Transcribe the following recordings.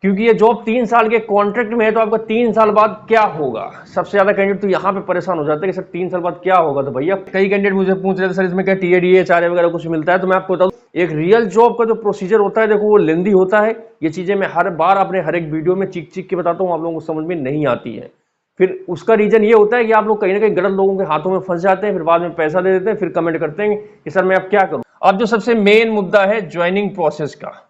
क्योंकि ये जॉब 3 साल के कॉन्ट्रैक्ट में है, तो आपका 3 साल बाद क्या होगा। सबसे ज्यादा कैंडिडेट तो यहाँ पे परेशान हो जाते हैं कि सर 3 साल बाद क्या होगा। तो भैया कई कैंडिडेट मुझे पूछ रहे थे सर इसमें क्या टीएडीए एचआरए वगैरह कुछ मिलता है। तो मैं आपको बता दूं एक रियल जॉब का जो प्रोसीजर होता है देखो वो लेंदी होता है। ये चीजें मैं हर बार अपने हर एक वीडियो में चीख चीख के बताता हूँ, आप लोगों को समझ में नहीं आती है। फिर उसका रीजन ये होता है कि आप लोग कहीं ना कहीं गलत लोगों के हाथों में फंस जाते हैं, फिर बाद में पैसा दे देते हैं, फिर कमेंट करते हैं कि सर मैं अब क्या करूं। अब जो सबसे मेन मुद्दा है ज्वाइनिंग प्रोसेस का,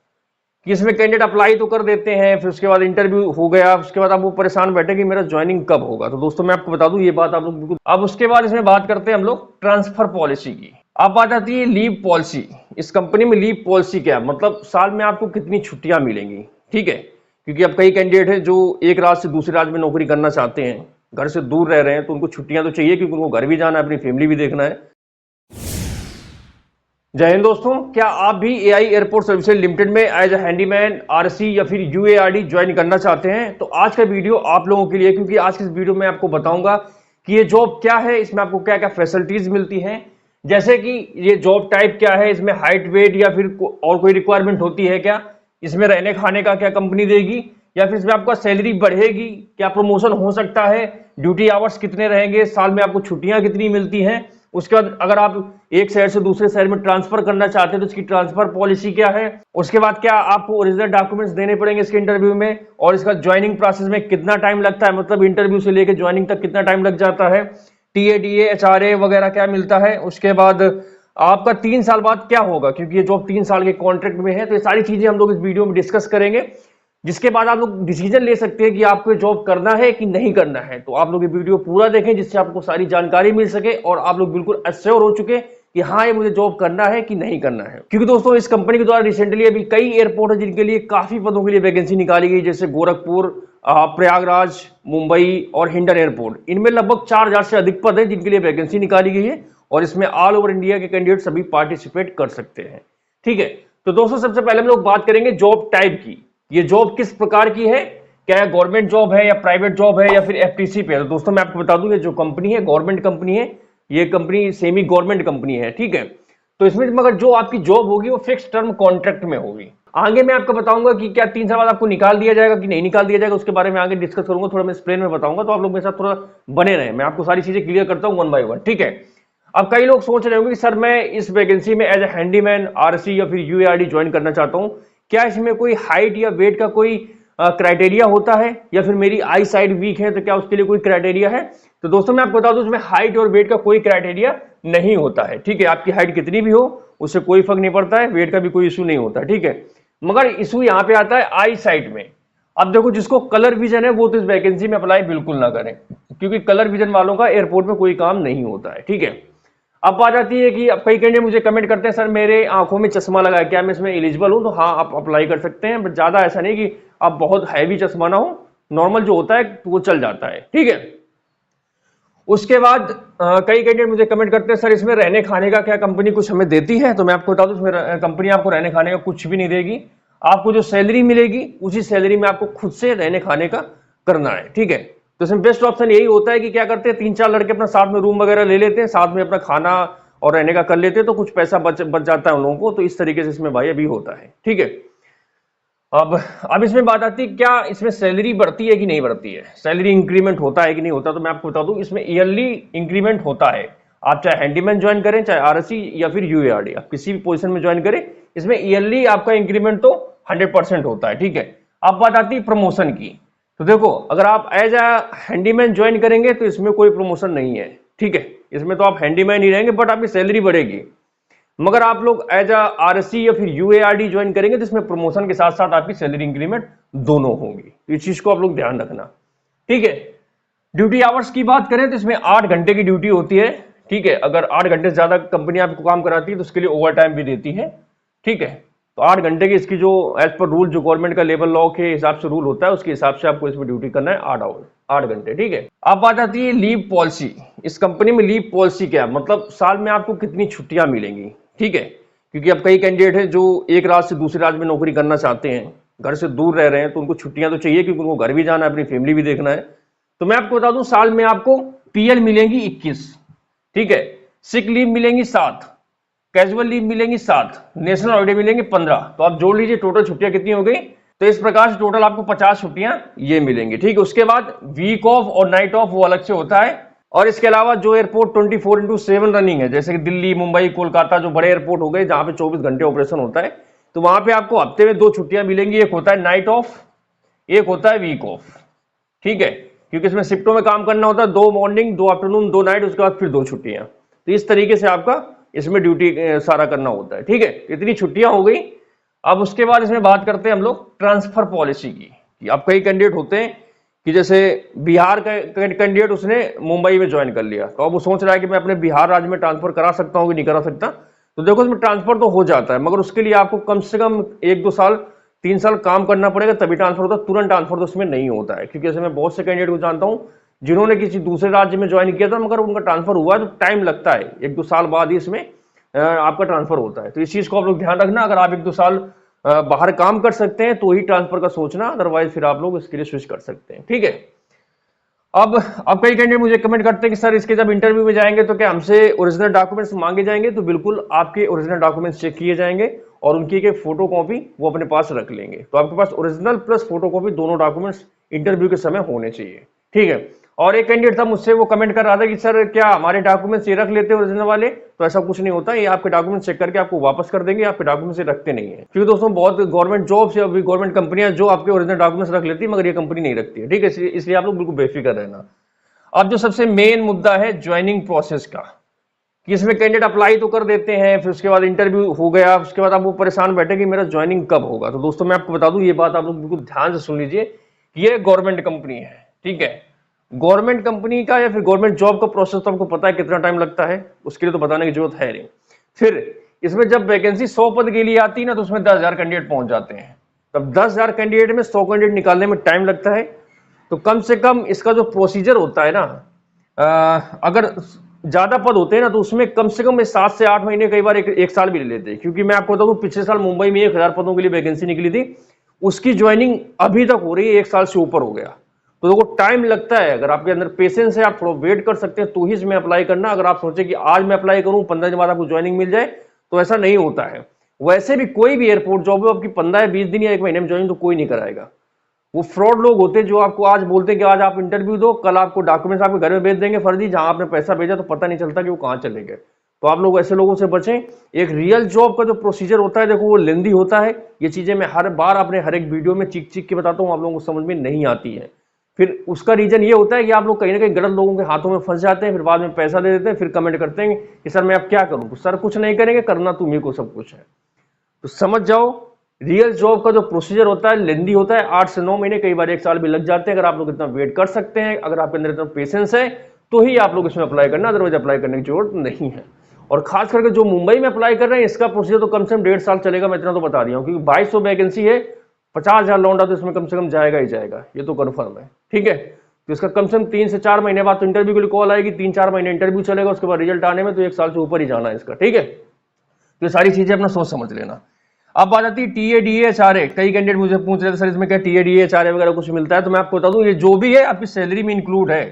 कि इसमें कैंडिडेट अप्लाई तो कर देते हैं, फिर उसके बाद इंटरव्यू हो गया, उसके बाद आप वो परेशान बैठे कि मेरा ज्वाइनिंग कब होगा। तो दोस्तों मैं आपको बता दूं ये बात आप लोग बिल्कुल। अब उसके बाद इसमें बात करते हैं हम लोग ट्रांसफर पॉलिसी की। अब बात आती है लीव पॉलिसी। इस कंपनी में लीव पॉलिसी क्या है, मतलब साल में आपको कितनी छुट्टियां मिलेंगी। ठीक है, क्योंकि अब कई कैंडिडेट हैं जो एक राज्य से दूसरे राज्य में नौकरी करना चाहते हैं, घर से दूर रह रहे हैं, तो उनको छुट्टियां तो चाहिए क्योंकि उनको घर भी जाना है, अपनी फैमिली भी देखना है। जय हिंद दोस्तों, क्या आप भी एआई एयरपोर्ट सर्विसेज लिमिटेड में एज ए हैंडीमैन आरसी या फिर यूएआरडी ज्वाइन करना चाहते हैं। तो आज का वीडियो आप लोगों के लिए, क्योंकि आज के इस वीडियो में आपको बताऊंगा कि ये जॉब क्या है, इसमें आपको क्या क्या फैसिलिटीज मिलती हैं। जैसे कि ये जॉब टाइप क्या है, इसमें हाइट वेट या फिर और कोई रिक्वायरमेंट होती है क्या, इसमें रहने खाने का क्या कंपनी देगी, या फिर इसमें आपका सैलरी बढ़ेगी, क्या प्रमोशन हो सकता है, ड्यूटी आवर्स कितने रहेंगे, साल में आपको छुट्टियां कितनी मिलती हैं। उसके बाद अगर आप एक शहर से दूसरे शहर में ट्रांसफर करना चाहते हैं तो इसकी ट्रांसफर पॉलिसी क्या है। उसके बाद क्या आपको ओरिजिनल डॉक्यूमेंट्स देने पड़ेंगे इसके इंटरव्यू में, और इसका ज्वाइनिंग प्रोसेस में कितना टाइम लगता है, मतलब इंटरव्यू से लेकर ज्वाइनिंग तक कितना टाइम लग जाता है, टीएडीए एचआरए वगैरह क्या मिलता है। उसके बाद आपका 3 साल बाद क्या होगा, क्योंकि ये जॉब 3 साल के कॉन्ट्रैक्ट में है। तो ये सारी चीजें हम लोग इस वीडियो में डिस्कस करेंगे, जिसके बाद आप लोग डिसीजन ले सकते हैं कि आपको जॉब करना है कि नहीं करना है। तो आप लोग ये वीडियो पूरा देखें जिससे आपको सारी जानकारी मिल सके और आप लोग बिल्कुल एश्योर हो चुके कि हाँ ये मुझे जॉब करना है कि नहीं करना है। क्योंकि दोस्तों इस कंपनी के द्वारा रिसेंटली अभी कई एयरपोर्ट है जिनके लिए काफी पदों के लिए वैकेंसी निकाली गई, जैसे गोरखपुर, प्रयागराज, मुंबई और हिंडन एयरपोर्ट। इनमें लगभग 4000 से अधिक पद है जिनके लिए वैकेंसी निकाली गई है, और इसमें ऑल ओवर इंडिया के कैंडिडेट सभी पार्टिसिपेट कर सकते हैं। ठीक है, तो दोस्तों सबसे पहले हम लोग बात करेंगे जॉब टाइप की। ये जॉब किस प्रकार की है, क्या गवर्नमेंट जॉब है या प्राइवेट जॉब है या फिर एफटीसी पे है। तो दोस्तों मैं आपको बता दूं ये जो कंपनी है गवर्नमेंट कंपनी है, ये कंपनी सेमी गवर्नमेंट कंपनी है। ठीक है, तो इसमें मगर जो आपकी जॉब होगी वो फिक्स टर्म कॉन्ट्रैक्ट में होगी। आगे मैं आपको बताऊंगा कि क्या 3 साल बाद आपको निकाल दिया जाएगा कि नहीं निकाल दिया जाएगा, उसके बारे में आगे डिस्कस करूंगा, थोड़ा मैं एक्सप्लेन में बताऊंगा। तो आप लोग मेरे साथ थोड़ा बने रहे, मैं आपको सारी चीजें क्लियर करता हूं वन बाय वन। ठीक है, अब कई लोग सोच रहे होंगे कि सर मैं इस वैकेंसी में एज ए हैंडीमैन आरसी या फिर यूएआरडी ज्वाइन करना चाहता हूं, क्या इसमें कोई हाइट या वेट का कोई क्राइटेरिया होता है, या फिर मेरी आई साइड वीक है तो क्या उसके लिए कोई क्राइटेरिया है। तो दोस्तों मैं आपको बता दूं इसमें हाइट और वेट का कोई क्राइटेरिया नहीं होता है। ठीक है, आपकी हाइट कितनी भी हो उससे कोई फर्क नहीं पड़ता है, वेट का भी कोई इशू नहीं होता। ठीक है, मगर इशू यहाँ पे आता है आई साइट में। अब देखो जिसको कलर विजन है वो तो इस वैकेंसी में अप्लाई बिल्कुल ना करें, क्योंकि कलर विजन वालों का एयरपोर्ट में कोई काम नहीं होता है। ठीक है, अब बात आती है कि अब कई कैंडिडेट मुझे कमेंट करते हैं सर मेरे आंखों में चश्मा लगा है, क्या मैं इसमें एलिजिबल हूं। तो हाँ आप अप्लाई कर सकते हैं, बट ज्यादा ऐसा नहीं कि आप बहुत हैवी चश्मा ना हो, नॉर्मल जो होता है तो वो चल जाता है। ठीक है, उसके बाद कई कैंडिडेट मुझे कमेंट करते हैं सर इसमें रहने खाने का क्या कंपनी कुछ हमें देती है। तो मैं आपको बता दूं इसमें कंपनी आपको रहने खाने का कुछ भी नहीं देगी। आपको जो सैलरी मिलेगी उसी सैलरी में आपको खुद से रहने खाने का करना है। ठीक है, तो इसमें बेस्ट ऑप्शन यही होता है कि क्या करते हैं 3-4 लड़के अपना साथ में रूम वगैरह ले लेते हैं, साथ में अपना खाना और रहने का कर लेते हैं, तो कुछ पैसा बच जाता है उन लोगों को। तो इस तरीके से इसमें भाई अभी होता है। ठीक है, अब इसमें बात आती है क्या इसमें सैलरी बढ़ती है कि नहीं बढ़ती है, सैलरी इंक्रीमेंट होता है कि नहीं होता। तो मैं आपको बता दूं इसमें ईयरली इंक्रीमेंट होता है। आप चाहे हैंडीमैन ज्वाइन करें, चाहे आरएससी या फिर यूएआरडी, आप किसी भी पोजीशन में ज्वाइन करें, इसमें ईयरली आपका इंक्रीमेंट तो 100% होता है। ठीक है, अब बात आती है प्रमोशन की। तो देखो अगर आप एज अ हैंडीमैन ज्वाइन करेंगे तो इसमें कोई प्रमोशन नहीं है। ठीक है, इसमें तो आप हैंडीमैन ही रहेंगे, बट आपकी सैलरी बढ़ेगी। मगर आप लोग एज अ आरएससी या फिर यूएआरडी ज्वाइन करेंगे तो इसमें प्रमोशन के साथ साथ आपकी सैलरी इंक्रीमेंट दोनों होंगी। इस चीज को आप लोग ध्यान रखना। ठीक है, ड्यूटी आवर्स की बात करें तो इसमें 8 घंटे की ड्यूटी होती है। ठीक है, अगर 8 घंटे से ज्यादा कंपनी आपको काम कराती है तो उसके लिए ओवर टाइम भी देती है। ठीक है, तो 8 घंटे की इसकी जो एज पर रूल जो गवर्नमेंट का लेबर लॉ के हिसाब से रूल होता है उसके हिसाब से आपको इसमें ड्यूटी करना है 8 घंटे। ठीक है, अब बात आती है लीव पॉलिसी। इस कंपनी में लीव पॉलिसी क्या है, मतलब साल में आपको कितनी छुट्टियां मिलेंगी। ठीक है, क्योंकि अब कई कैंडिडेट हैं जो एक राज्य से दूसरे राज्य में नौकरी करना चाहते हैं, घर से दूर रह रहे हैं, तो उनको छुट्टियां तो चाहिए क्योंकि उनको घर भी जाना है, अपनी फैमिली भी देखना है। तो मैं आपको बता दूं साल में आपको पीएल मिलेंगी 21। ठीक है, सिक लीव मिलेंगी 7, कैजुअल लीव मिलेंगी 7, नेशनल हॉलिडे मिलेंगे 15। तो आप जोड़ लीजिए टोटल छुट्टियां कितनी हो गई, तो इस प्रकार से टोटल आपको 50 छुट्टियां ये मिलेंगी। ठीक है, उसके बाद वीक ऑफ और नाइट ऑफ वो अलग से होता है। और इसके अलावा जो एयरपोर्ट 24/7 रनिंग है, जैसे कि दिल्ली, मुंबई, कोलकाता, जो बड़े एयरपोर्ट हो गए जहां पे 24 घंटे ऑपरेशन होता है, तो वहां पे आपको हफ्ते में 2 छुट्टियां मिलेंगी। एक होता है नाइट ऑफ, एक होता है वीक ऑफ। ठीक है, क्योंकि इसमें शिफ्टों में काम करना होता है, 2 मॉर्निंग, 2 आफ्टरनून, 2 नाइट, उसके बाद फिर 2 छुट्टियां। तो इस तरीके से आपका इसमें ड्यूटी सारा करना होता है। ठीक है, इतनी छुट्टियां हो गई। अब उसके बाद इसमें बात करते हैं हम लोग ट्रांसफर पॉलिसी की, कि अब कई कैंडिडेट होते हैं कि जैसे बिहार का कैंडिडेट उसने मुंबई में ज्वाइन कर लिया, तो अब वो सोच रहा है कि मैं अपने बिहार राज्य में ट्रांसफर करा सकता हूँ कि नहीं करा सकता। तो देखो इसमें ट्रांसफर तो हो जाता है, मगर उसके लिए आपको कम से कम 1-2 साल, 3 साल काम करना पड़ेगा, तभी ट्रांसफर होता है। तुरंत ट्रांसफर तो उसमें नहीं होता है, क्योंकि ऐसे मैं बहुत से कैंडिडेट को जानता हूँ जिन्होंने किसी दूसरे राज्य में ज्वाइन किया था, मगर उनका ट्रांसफर हुआ तो टाइम लगता है, 1-2 साल बाद ही इसमें आपका ट्रांसफर होता है। तो इस चीज को आप लोग ध्यान रखना, अगर आप 1-2 साल बाहर काम कर सकते हैं तो ही ट्रांसफर का सोचना, अदरवाइज फिर आप लोग इसके लिए स्विच कर सकते हैं। ठीक है, अब कई कैंडिडेट मुझे कमेंट करते हैं कि सर इसके जब इंटरव्यू में जाएंगे तो क्या हमसे ओरिजिनल डॉक्यूमेंट्स मांगे जाएंगे? तो बिल्कुल आपके ओरिजिनल डॉक्यूमेंट्स चेक किए जाएंगे और उनकी एक फोटो कॉपी वो अपने पास रख लेंगे। तो आपके पास ओरिजिनल प्लस फोटो कॉपी दोनों डॉक्यूमेंट्स इंटरव्यू के समय होने चाहिए। ठीक है, और एक कैंडिडेट था मुझसे, वो कमेंट कर रहा था कि सर क्या हमारे डॉक्यूमेंट्स ये रख लेते हैं ओरिजिनल वाले? तो ऐसा कुछ नहीं होता, ये आपके डॉक्यूमेंट्स चेक करके आपको वापस कर देंगे, आपके डॉक्यूमेंट्स रखते नहीं है। क्योंकि दोस्तों बहुत गवर्नमेंट जॉब्स या गवर्नमेंट कंपनियां जो आपके ओरिजिनल डॉक्यूमेंट्स रख लेती है, मगर ये कंपनी नहीं रखती है। ठीक है, इसलिए आप लोग बिल्कुल बेफिक्र रहना। अब जो सबसे मेन मुद्दा है ज्वाइनिंग प्रोसेस का, कि इसमें कैंडिडेट अप्लाई तो कर देते हैं, फिर उसके बाद इंटरव्यू हो गया, उसके बाद आप वो परेशान बैठे कि मेरा ज्वाइनिंग कब होगा। तो दोस्तों मैं आपको बता दूं, ये बात आप लोग बिल्कुल ध्यान से सुन लीजिए कि ये गवर्नमेंट कंपनी है। ठीक है, गवर्नमेंट कंपनी का या फिर गवर्नमेंट जॉब का प्रोसेस तो आपको पता है कितना टाइम लगता है, उसके लिए तो बताने की जरूरत है नहीं। फिर इसमें जब वैकेंसी 100 पद के लिए आती है ना, तो उसमें 10,000 कैंडिडेट पहुंच जाते हैं। तब 10,000 कैंडिडेट में 100 कैंडिडेट निकालने में टाइम लगता है। तो कम से कम इसका जो प्रोसीजर होता है ना, अगर ज्यादा पद होते हैं ना, तो उसमें कम से कम 7 से 8 महीने, कई बार एक साल भी ले लेते हैं। क्योंकि मैं आपको बता दूं, पिछले साल मुंबई में 1,000 पदों के लिए वैकेंसी निकली थी, उसकी ज्वाइनिंग अभी तक हो रही है, 1 साल से ऊपर हो गया। तो देखो टाइम लगता है, अगर आपके अंदर पेशेंस है, आप थोड़ा वेट कर सकते हैं तो ही इसमें अप्लाई करना। अगर आप सोचे कि आज मैं अप्लाई करूं, 15 दिन बाद आपको ज्वाइनिंग मिल जाए, तो ऐसा नहीं होता है। वैसे भी कोई भी एयरपोर्ट जॉब हो, आपकी 15 या 20 दिन या 1 महीने में ज्वाइन तो कोई नहीं कराएगा। वो फ्रॉड लोग होते हैं जो आपको आज बोलते हैं कि आज आप इंटरव्यू दो, कल आपको डॉक्यूमेंट्स आपके घर में भेज देंगे फर्जी, जहां आपने पैसा भेजा तो पता नहीं चलता कि वो कहां चले गए। तो आप लोग ऐसे लोगों से बचें। एक रियल जॉब का जो प्रोसीजर होता है, देखो वो लेंदी होता है। ये चीजें मैं हर बार अपने हर एक वीडियो में चीख चीख के बताता हूँ, आप लोगों को समझ में नहीं आती है। फिर उसका रीजन ये होता है कि आप लोग कहीं ना कहीं गलत लोगों के हाथों में फंस जाते हैं, फिर बाद में पैसा दे देते हैं, फिर कमेंट करते हैं कि सर मैं अब क्या करूं। तो सर कुछ नहीं करेंगे, करना तुम्ही को सब कुछ है। तो समझ जाओ, रियल जॉब का जो प्रोसीजर होता है लेंदी होता है, 8 से 9 महीने, कई बार 1 साल भी लग जाते हैं। अगर आप लोग इतना वेट कर सकते हैं, अगर आपके अंदर इतना पेशेंस है, तो ही आप लोग इसमें अप्लाई करना, अदरवाइज अप्लाई करने की जरूरत नहीं है। और खास करके जो मुंबई में अप्लाई कर रहे हैं, इसका प्रोसीजर तो कम से कम 1.5 साल चलेगा, मैं इतना तो बता रहा हूँ। क्योंकि 2200 वैकेंसी है, 50,000 लौंडा तो इसमें कम से कम जाएगा ही जाएगा, ये तो कन्फर्म है। ठीक है, तो इसका कम से कम 3 से 4 महीने बाद तो इंटरव्यू के लिए कॉल आएगी, 3-4 महीने इंटरव्यू चलेगा, उसके बाद रिजल्ट आने में तो 1 साल से ऊपर ही जाना है इसका। ठीक है, तो ये सारी चीजें अपना सोच समझ लेना। अब आ जाती है टीए डीए एचआरए। कई कैंडिडेट मुझे पूछ रहे थे सर इसमें क्या टीए डीए एचआरए वगैरह कुछ मिलता है? तो मैं आपको बता दूं, ये जो भी है आपकी सैलरी में इंक्लूड है।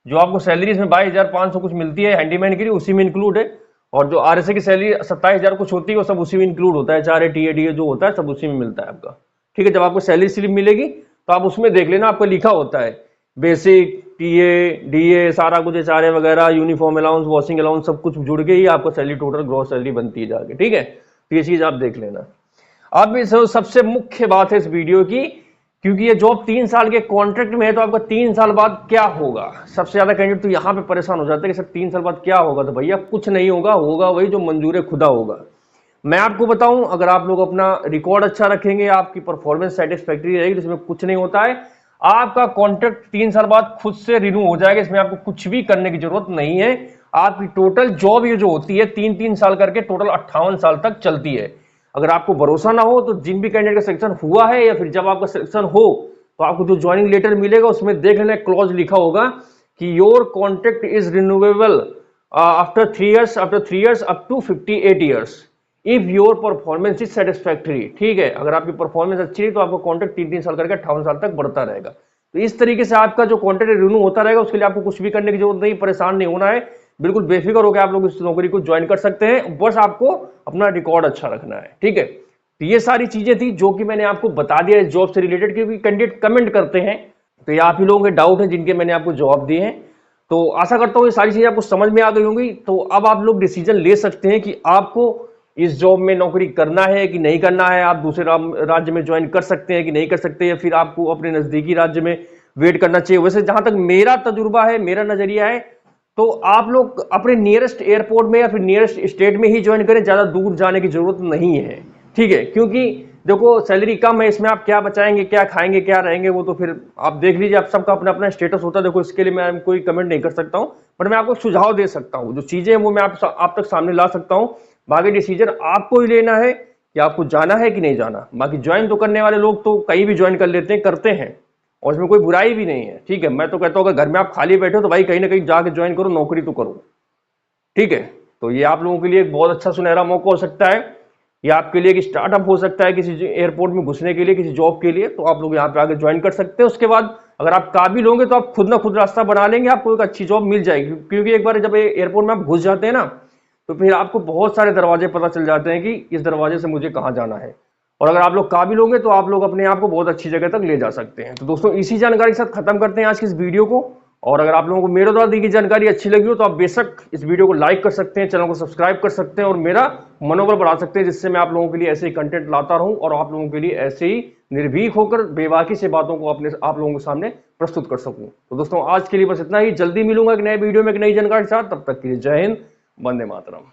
जो आपको सैलरी इसमें 22,500 कुछ मिलती है हैंडीमैन के लिए, उसी में इंक्लूड है। और जो आरएसए की सैलरी 27,000 कुछ होती है, वो सब उसी में इंक्लूड होता है। एचआरए टीए डीए जो होता है सब उसी में मिलता है आपका। ठीक है, जब आपको सैलरी स्लिप मिलेगी तो आप उसमें देख लेना, आपको लिखा होता है बेसिक, टीए डीए, सारा कुछ, एचआरए वगैरह, यूनिफॉर्म अलाउंस, वॉशिंग अलाउंस, सब कुछ जुड़ के ही आपका सैलरी टोटल ग्रॉस सैलरी बनती है जाके। ठीक है, तो ये चीज आप देख लेना। अब सबसे मुख्य बात है इस वीडियो की, क्योंकि ये जॉब 3 साल के कॉन्ट्रैक्ट में है, तो आपका 3 साल बाद क्या होगा? सबसे ज्यादा कैंडिडेट तो यहां पे परेशान हो जाते हैं कि सर 3 साल बाद क्या होगा? तो भैया कुछ नहीं होगा, होगा वही जो मंजूर खुदा होगा। मैं आपको बताऊं, अगर आप लोग अपना रिकॉर्ड अच्छा रखेंगे, आपकी परफॉर्मेंस सेटिस्फैक्टरी रहेगी, तो इसमें कुछ नहीं होता है। आपका कॉन्ट्रैक्ट 3 साल बाद खुद से रिन्यू हो जाएगा, इसमें आपको कुछ भी करने की जरूरत नहीं है। आपकी टोटल जॉब ये जो होती है 3-3 साल करके टोटल 58 साल तक चलती है। अगर आपको भरोसा ना हो तो जिन भी कैंडिडेट का सिलेक्शन हुआ है या फिर जब आपका सिलेक्शन हो तो आपको जो ज्वाइनिंग लेटर मिलेगा उसमें देख लेना, क्लॉज लिखा होगा कि your contract is renewable after 3 years up to 58 years if your performance is satisfactory. ठीक है, अगर आपकी परफॉर्मेंस अच्छी है तो आपका कॉन्ट्रैक्ट 3-3 साल करके 58 साल तक बढ़ता रहेगा। तो इस तरीके से आपका जो कॉन्ट्रैक्ट रिन्यू होता रहेगा, उसके लिए आपको कुछ भी करने की जरूरत नहीं, परेशान नहीं होना है। बिल्कुल बेफिक्र होकर आप लोग इस नौकरी को ज्वाइन कर सकते हैं, बस आपको अपना रिकॉर्ड अच्छा रखना है। ठीक है, तो ये सारी चीजें थी जो कि मैंने आपको बता दिया है जॉब से रिलेटेड, क्योंकि कैंडिडेट कमेंट करते हैं, तो ये आप ही लोगों के डाउट हैं जिनके मैंने आपको जवाब दिए हैं। तो आशा करता हूँ ये सारी चीजें आपको समझ में आ गई होंगी। तो अब आप लोग डिसीजन ले सकते हैं कि आपको इस जॉब में नौकरी करना है कि नहीं करना है, आप दूसरे राज्य में ज्वाइन कर सकते हैं कि नहीं कर सकते, या फिर आपको अपने नजदीकी राज्य में वेट करना चाहिए। वैसे जहां तक मेरा तजुर्बा है, मेरा नजरिया है, तो आप लोग अपने नियरेस्ट एयरपोर्ट में या फिर नियरेस्ट स्टेट में ही ज्वाइन करें, ज्यादा दूर जाने की जरूरत नहीं है, ठीक है। क्योंकि देखो सैलरी कम है, इसमें आप क्या बचाएंगे, क्या खाएंगे, क्या रहेंगे, वो तो फिर आप देख लीजिए, आप सबका अपना अपना स्टेटस होता है। देखो इसके लिए मैं कोई कमेंट नहीं कर सकता हूं, पर मैं आपको सुझाव दे सकता हूं, जो चीजें हैं वो मैं आप तक सामने ला सकता हूं। बाकी डिसीजन आपको ही लेना है कि आपको जाना है कि नहीं जाना। बाकी ज्वाइन तो करने वाले लोग तो कहीं भी ज्वाइन कर लेते हैं, करते हैं, और इसमें कोई बुराई भी नहीं है, ठीक है। मैं तो कहता हूँ अगर घर में आप खाली बैठे हो तो भाई कहीं ना कहीं जाके ज्वाइन करो, नौकरी तो करो, ठीक है। तो ये आप लोगों के लिए एक बहुत अच्छा सुनहरा मौका हो सकता है, ये आपके लिए एक स्टार्टअप हो सकता है किसी एयरपोर्ट में घुसने के लिए, किसी जॉब के लिए। तो आप लोग यहाँ पे आगे ज्वाइन कर सकते हैं। उसके बाद अगर आप काबिल होंगे तो आप खुद ना खुद रास्ता बना लेंगे, आपको एक अच्छी जॉब मिल जाएगी। क्योंकि एक बार जब एयरपोर्ट में आप घुस जाते हैं ना, तो फिर आपको बहुत सारे दरवाजे पता चल जाते हैं कि इस दरवाजे से मुझे कहाँ जाना है। और अगर आप लोग काबिल होंगे तो आप लोग अपने आप को बहुत अच्छी जगह तक ले जा सकते हैं। तो दोस्तों इसी जानकारी के साथ खत्म करते हैं आज की इस वीडियो को। और अगर आप लोगों को मेरे द्वारा दी गई जानकारी अच्छी लगी हो तो आप बेशक इस वीडियो को लाइक कर सकते हैं, चैनल को सब्सक्राइब कर सकते हैं और मेरा मनोबल बढ़ा सकते हैं, जिससे मैं आप लोगों के लिए ऐसे ही कंटेंट लाता रहूं और आप लोगों के लिए ऐसे ही निर्भीक होकर बेबाकी से बातों को आप लोगों के सामने प्रस्तुत कर सकूं। तो दोस्तों आज के लिए बस इतना ही। जल्दी मिलूंगा एक नए वीडियो में एक नई जानकारी के साथ। तब तक के लिए जय हिंद, वंदे मातरम।